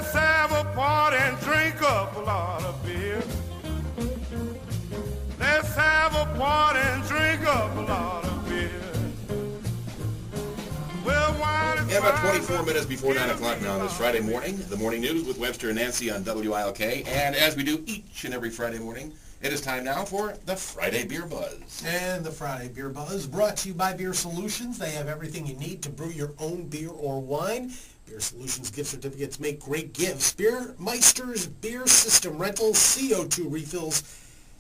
Let's have a party and drink up a lot of beer. Let's have a party and drink up a lot of beer. Well, wine is And about fine, 24 minutes before 9 o'clock now on this Friday morning, the morning news with Webster and Nancy on WILK. And as we do each and every Friday morning, it is time now for the Friday Beer Buzz. And the Friday Beer Buzz brought to you by Beer Solutions. They have everything you need to brew your own beer or wine. Beer Solutions gift certificates make great gifts. Beer Meisters, beer system rentals, CO2 refills,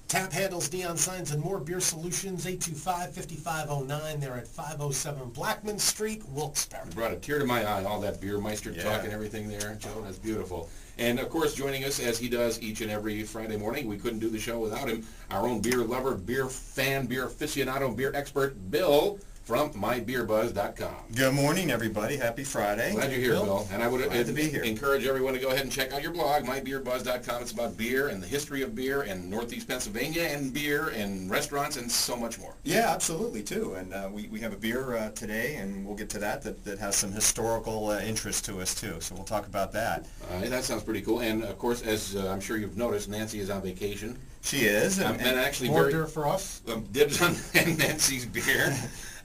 tap handles, neon signs, and more. Beer Solutions, 825-5509. They're at 507 Blackman Street, Wilkes-Barre. It brought a tear to my eye, all that Beer Meister talk and everything there, Joe. That's beautiful. And, of course, joining us as he does each and every Friday morning, we couldn't do the show without him, our own beer lover, beer fan, beer aficionado, beer expert, Bill from mybeerbuzz.com. Good morning, everybody. Happy Friday. Glad you're here, Bill. And I would Glad to be here. encourage everyone to go ahead and check out your blog, mybeerbuzz.com. It's about beer and the history of beer and Northeast Pennsylvania and beer and restaurants and so much more. Yeah, absolutely, too. And we have a beer today, and we'll get to that has some historical interest to us, too. So we'll talk about that. That sounds pretty cool. And, of course, as I'm sure you've noticed, Nancy is on vacation. She is. And actually More beer for us. Dibs on Nancy's beer.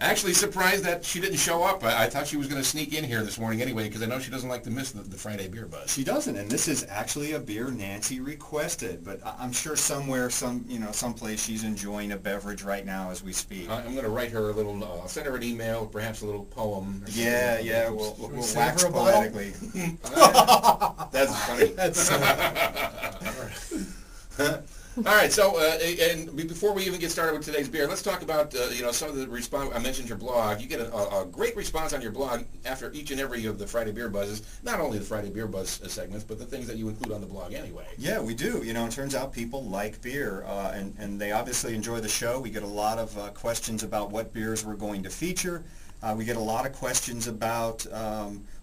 Actually surprised that she didn't show up. I thought she was going to sneak in here this morning anyway because I know she doesn't like to miss the Friday Beer Buzz. She doesn't, and this is actually a beer Nancy requested. But I'm sure somewhere, someplace she's enjoying a beverage right now as we speak. I'm going to write her a little. I'll send her an email, perhaps a little poem. Or Yeah. We'll wax her a poetically. That's funny. That's All right, so and before we even get started with today's beer, let's talk about some of the response. I mentioned your blog. You get a great response on your blog after each and every of the Friday Beer Buzzes. Not only the Friday Beer Buzz segments, but the things that you include on the blog anyway. Yeah, we do. It turns out people like beer, and they obviously enjoy the show. We get a lot of questions about what beers we're going to feature. We get a lot of questions about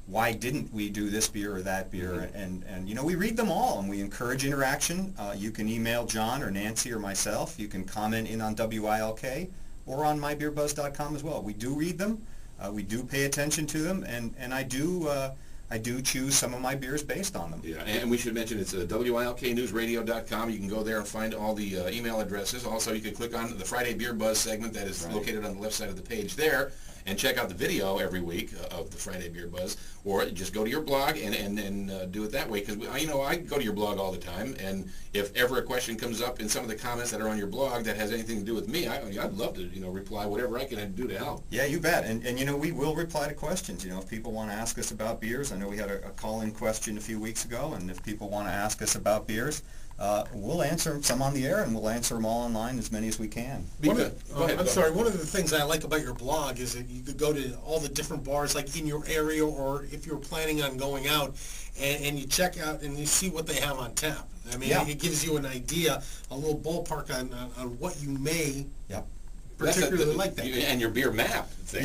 why didn't we do this beer or that beer, and we read them all, and we encourage interaction. You can email John or Nancy or myself. You can comment in on WILK or on mybeerbuzz.com as well. We do read them. We do pay attention to them, and I do choose some of my beers based on them. Yeah, and we should mention it's WILKnewsradio.com. You can go there and find all the email addresses. Also, you can click on the Friday Beer Buzz segment that is located on the left side of the page there and check out the video every week of the Friday Beer Buzz, or just go to your blog and do it that way. Because I go to your blog all the time, and if ever a question comes up in some of the comments that are on your blog that has anything to do with me, I'd love to reply whatever I can do to help. Yeah, you bet. And we will reply to questions. If people want to ask us about beers, I know we had a call-in question a few weeks ago, and if people want to ask us about beers, we'll answer some on the air, and we'll answer them all online, as many as we can. Go ahead, I'm sorry. One of the things I like about your blog is that you could go to all the different bars, like in your area, or if you're planning on going out, and you check out and you see what they have on tap. I mean, it gives you an idea, a little ballpark on what you may particularly like that. And your beer map thing,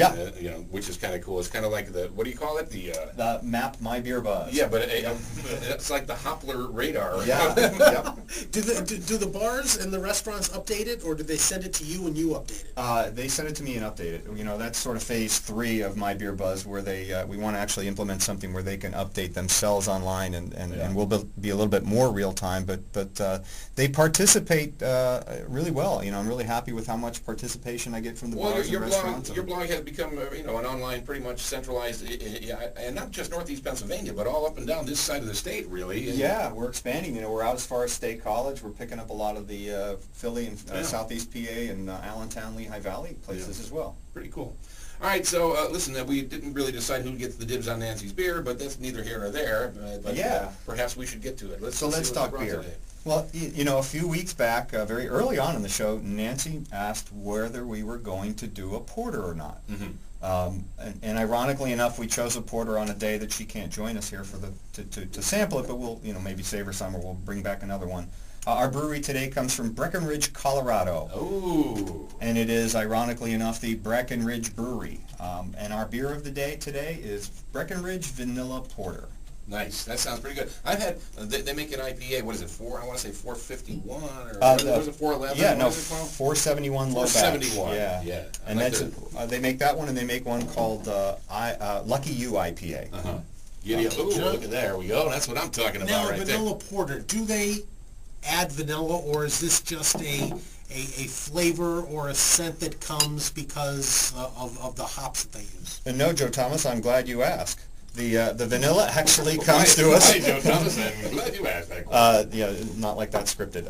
which is kind of cool. It's kind of like what do you call it? The map My Beer Buzz. Yeah, but it's like the Hoppler radar. Yeah. Do the bars and the restaurants update it, or do they send it to you and you update it? They send it to me and update it. That's sort of phase 3 of My Beer Buzz, where we want to actually implement something where they can update themselves online, and we'll be a little bit more real time. But they participate really well. I'm really happy with how much participation I get from the bars and restaurants. Your blog has become an online, pretty much centralized, and not just Northeast Pennsylvania, but all up and down this side of the state, really. Yeah, we're expanding. We're out as far as State College. We're picking up a lot of the Philly and Southeast PA and Allentown, Lehigh Valley places as well. Pretty cool. All right, so listen, we didn't really decide who gets the dibs on Nancy's beer, but that's neither here nor there. But perhaps we should get to it. Let's talk beer. Today. Well, a few weeks back, very early on in the show, Nancy asked whether we were going to do a porter or not. And ironically enough, we chose a porter on a day that she can't join us here to sample it, but we'll maybe save her some, or we'll bring back another one. Our brewery today comes from Breckenridge, Colorado. Oh. And it is, ironically enough, the Breckenridge Brewery. And our beer of the day today is Breckenridge Vanilla Porter. Nice. That sounds pretty good. I've had, they make an IPA, what is it, I want to say 451, or was it 411? Yeah, no, 471 low batch. 471, yeah. And they make that one, and they make one called Lucky You IPA. Giddy up. Ooh, look at there we go. That's what I'm talking about Now, right vanilla porter, do they add vanilla, or is this just a flavor or a scent that comes because of the hops that they use? And no, Joe Thomas, I'm glad you asked. The vanilla actually comes to us. Hi, Joe Thomas. I'm glad you asked that question. Not like that scripted.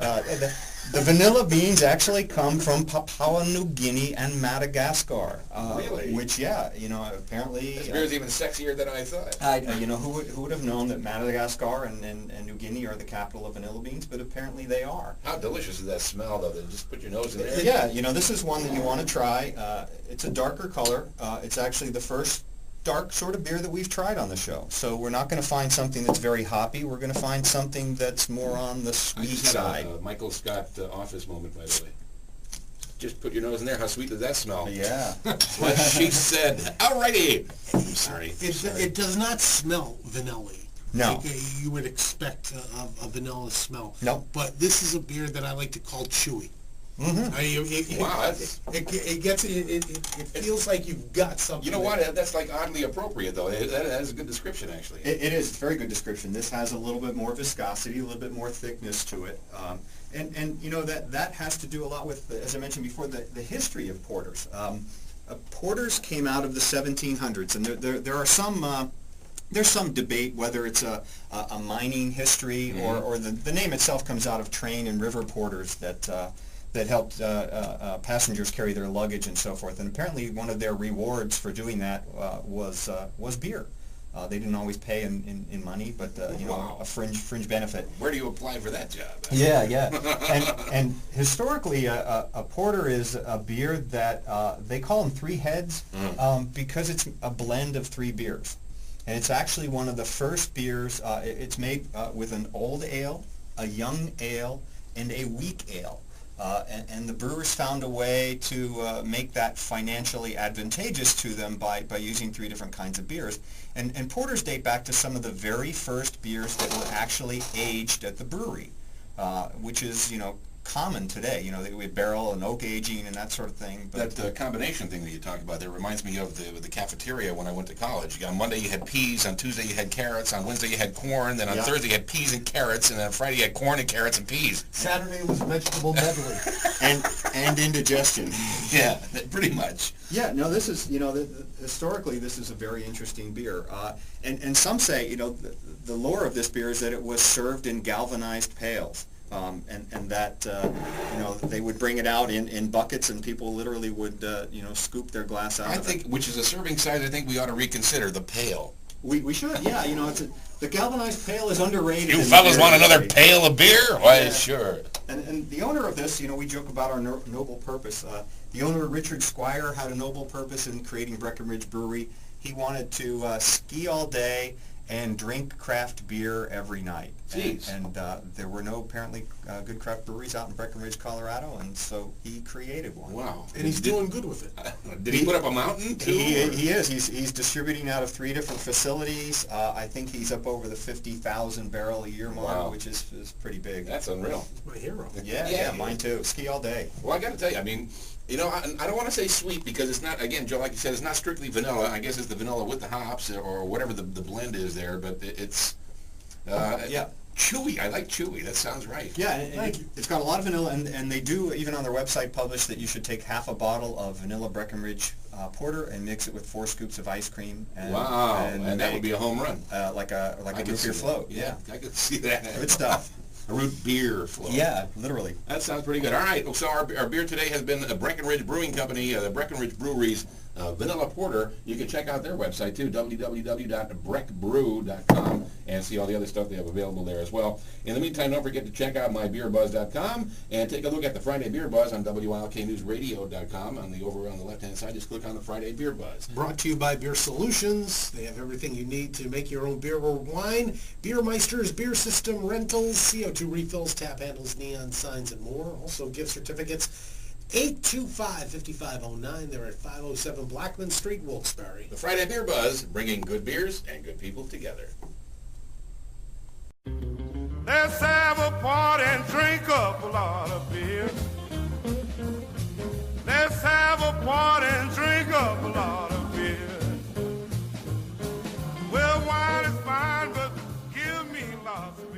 The vanilla beans actually come from Papua New Guinea and Madagascar. Really? Which, apparently... This beer is even sexier than I thought. Who would have known that Madagascar and New Guinea are the capital of vanilla beans, but apparently they are. How delicious is that smell, though? Just put your nose in there. Yeah, this is one that you want to try. It's a darker color. It's actually the first dark sort of beer that we've tried on the show. So we're not going to find something that's very hoppy. We're going to find something that's more on the sweet side. A Michael Scott office moment, by the way. Just put your nose in there. How sweet does that smell? Yeah. What she said. Alrighty. I'm sorry. It does not smell vanilla-y. No. Like you would expect a vanilla smell. No. But this is a beer that I like to call chewy. Mm-hmm. Wow, it feels like you've got something. you know what? That's like oddly appropriate, though. That is a good description, actually. It is. It's a very good description. This has a little bit more viscosity, a little bit more thickness to it. And that has to do a lot with, as I mentioned before, the history of porters. Porters came out of the 1700s, and there are some... there's some debate whether it's a mining history or the name itself comes out of train and river porters that helped passengers carry their luggage and so forth. And apparently one of their rewards for doing that was beer. They didn't always pay in money, but Wow. a fringe benefit. Where do you apply for that job? Yeah. and historically, a porter is a beer that they call them three heads because it's a blend of three beers. And it's actually one of the first beers. It's made with an old ale, a young ale, and a weak ale. And the brewers found a way to make that financially advantageous to them by using three different kinds of beers. And porters date back to some of the very first beers that were actually aged at the brewery, which is, common today. We have barrel and oak aging and that sort of thing. But That combination thing that you talked about there reminds me of the cafeteria when I went to college. On Monday you had peas, on Tuesday you had carrots, on Wednesday you had corn, then on Thursday you had peas and carrots, and then on Friday you had corn and carrots and peas. Saturday was vegetable medley. and indigestion. Yeah, pretty much. Yeah, no, this is, historically this is a very interesting beer. And some say, the lore of this beer is that it was served in galvanized pails. And that, they would bring it out in buckets and people literally would, scoop their glass out of it. I think, which is a serving size I think we ought to reconsider, the pail. We should, yeah. The galvanized pail is underrated. You fellas want another pail of beer? Why, yeah. Sure. And the owner of this, we joke about our noble purpose. The owner, Richard Squire, had a noble purpose in creating Breckenridge Brewery. He wanted to ski all day and drink craft beer every night. Jeez. And there were no, apparently, good craft breweries out in Breckenridge, Colorado, and so he created one. Wow. And he's doing good with it. Did he put up a mountain, too? He is. He's distributing out of 3 different facilities. I think he's up over the 50,000 barrel a year mark, Wow. which is pretty big. That's unreal. He's my hero. Yeah, mine too. Ski all day. Well, I got to tell you, I mean, I don't want to say sweet because it's not, again, Joe, like you said, it's not strictly vanilla. I guess it's the vanilla with the hops or whatever the blend is there, but it's chewy. I like chewy. That sounds right. Yeah, and it's got a lot of vanilla, and they do, even on their website, publish that you should take half a bottle of vanilla Breckenridge porter and mix it with 4 scoops of ice cream. And, wow, and that make, would be a home run. Like a root beer float. Yeah, I could see that. Good stuff. A root beer float. Yeah, literally. That sounds pretty good. All right, so our beer today has been Breckenridge Brewing Company, the Breckenridge Brewery's Vanilla Porter. You can check out their website, too, www.breckbrew.com, and see all the other stuff they have available there as well. In the meantime, don't forget to check out mybeerbuzz.com and take a look at the Friday Beer Buzz on WILKnewsradio.com. Over on the left-hand side, just click on the Friday Beer Buzz. Brought to you by Beer Solutions. They have everything you need to make your own beer or wine. Beer Meisters, beer system rentals, CO2 refills, tap handles, neon signs, and more. Also gift certificates. 825-5509. They're at 507 Blackman Street, Wilkes-Barre. The Friday Beer Buzz, bringing good beers and good people together. Let's have a party and drink up a lot of beer. Let's have a party and drink up a lot of beer. Well, wine is our spirit.